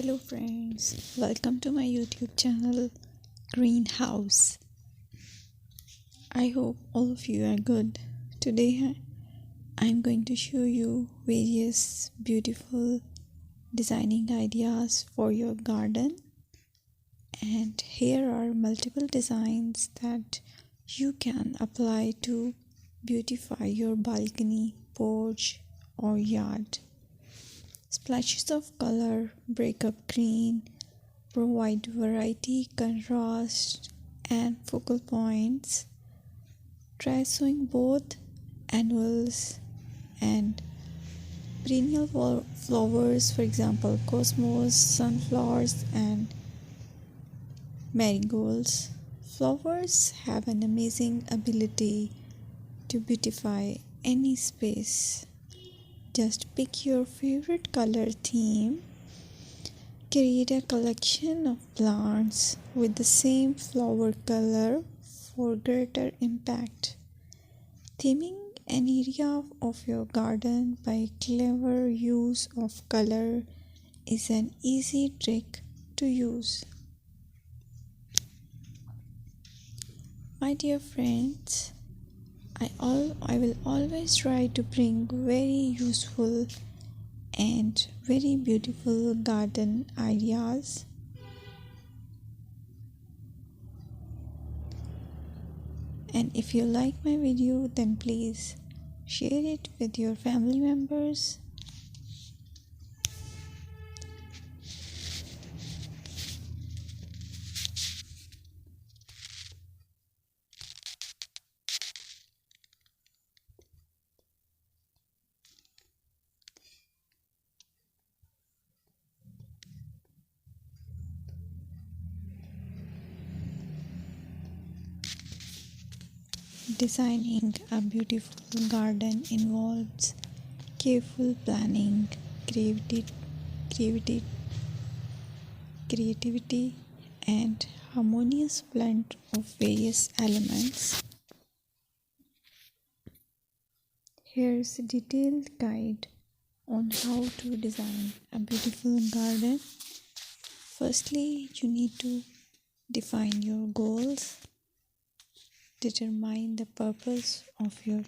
Hello friends, welcome to my YouTube channel Greenhouse. I hope all of you are good. Today I'm going to show you various beautiful designing ideas for your garden, and here are multiple designs that you can apply to beautify your balcony, porch or yard. Splashes of color break up green, provide variety, contrast, and focal points. Try sowing both annuals and perennial flowers, for example, cosmos, sunflowers, and marigolds. Flowers have an amazing ability to beautify any space. Just pick your favorite color theme. Create a collection of plants with the same flower color for greater impact. Theming an area of your garden by clever use of color is an easy trick to use. My dear friends, I will always try to bring very useful and very beautiful garden ideas. And if you like my video, then please share it with your family members. Designing a beautiful garden involves careful planning, creativity, creativity, and harmonious blend of various elements. Here's a detailed guide on how to design a beautiful garden. Firstly, you need to define your goals. Determine the purpose of your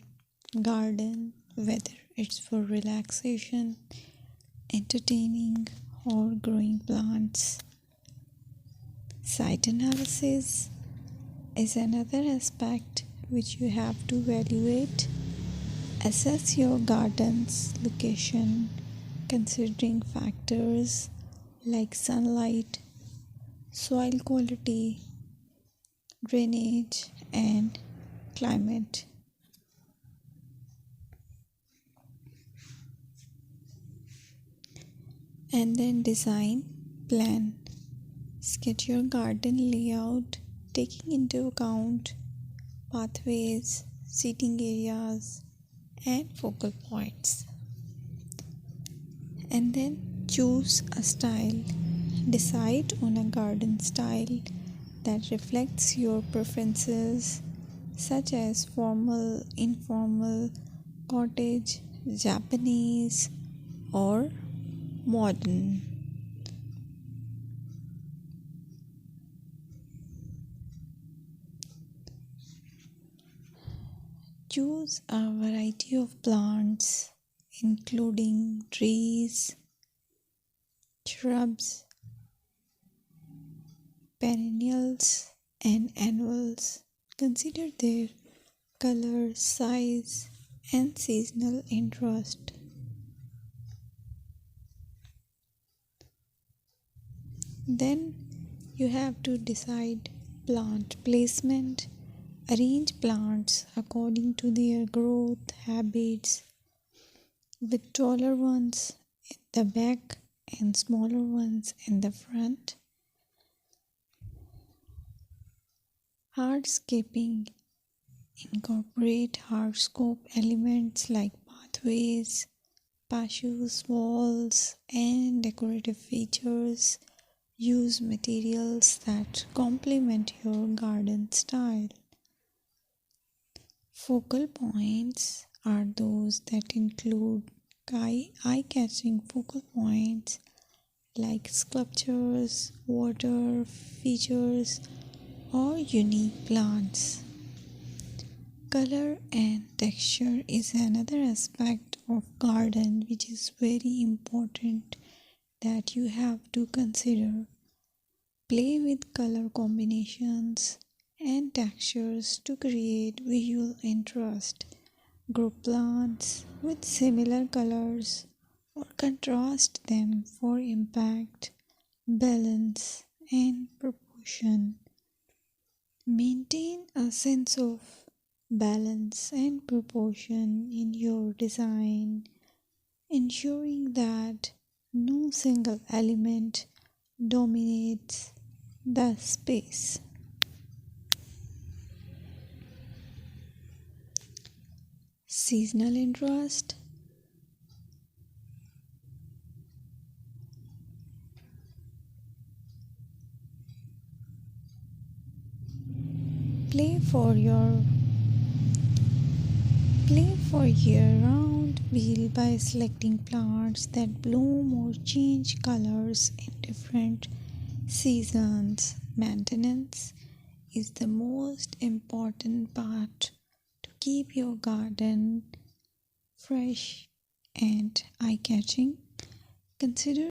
garden, whether it's for relaxation, entertaining, or growing plants. Site analysis is another aspect which you have to evaluate. Assess your garden's location, considering factors like sunlight, soil quality, drainage, and climate. And then design, plan. Sketch your garden layout, taking into account pathways, seating areas, and focal points. And then choose a style. Decide on a garden style that reflects your preferences, such as formal, informal, cottage, Japanese, or modern. Choose a variety of plants, including trees, shrubs, perennials, and annuals. Consider their color, size, and seasonal interest. Then you have to decide plant placement. Arrange plants according to their growth habits, with taller ones in the back and smaller ones in the front. Hardscaping. Incorporate hardscape elements like pathways, patios, walls, and decorative features. Use materials that complement your garden style. Focal points are those that include eye-catching focal points like sculptures, water features, or unique plants. Color and texture is another aspect of garden which is very important that you have to consider. Play with color combinations and textures to create visual interest. Group plants with similar colors or contrast them for impact, balance, and proportion. Maintain a sense of balance and proportion in your design, ensuring that no single element dominates the space. Seasonal interest. Play for your Play for year-round wheel by selecting plants that bloom or change colors in different seasons. Maintenance is the most important part to keep your garden fresh and eye-catching. Consider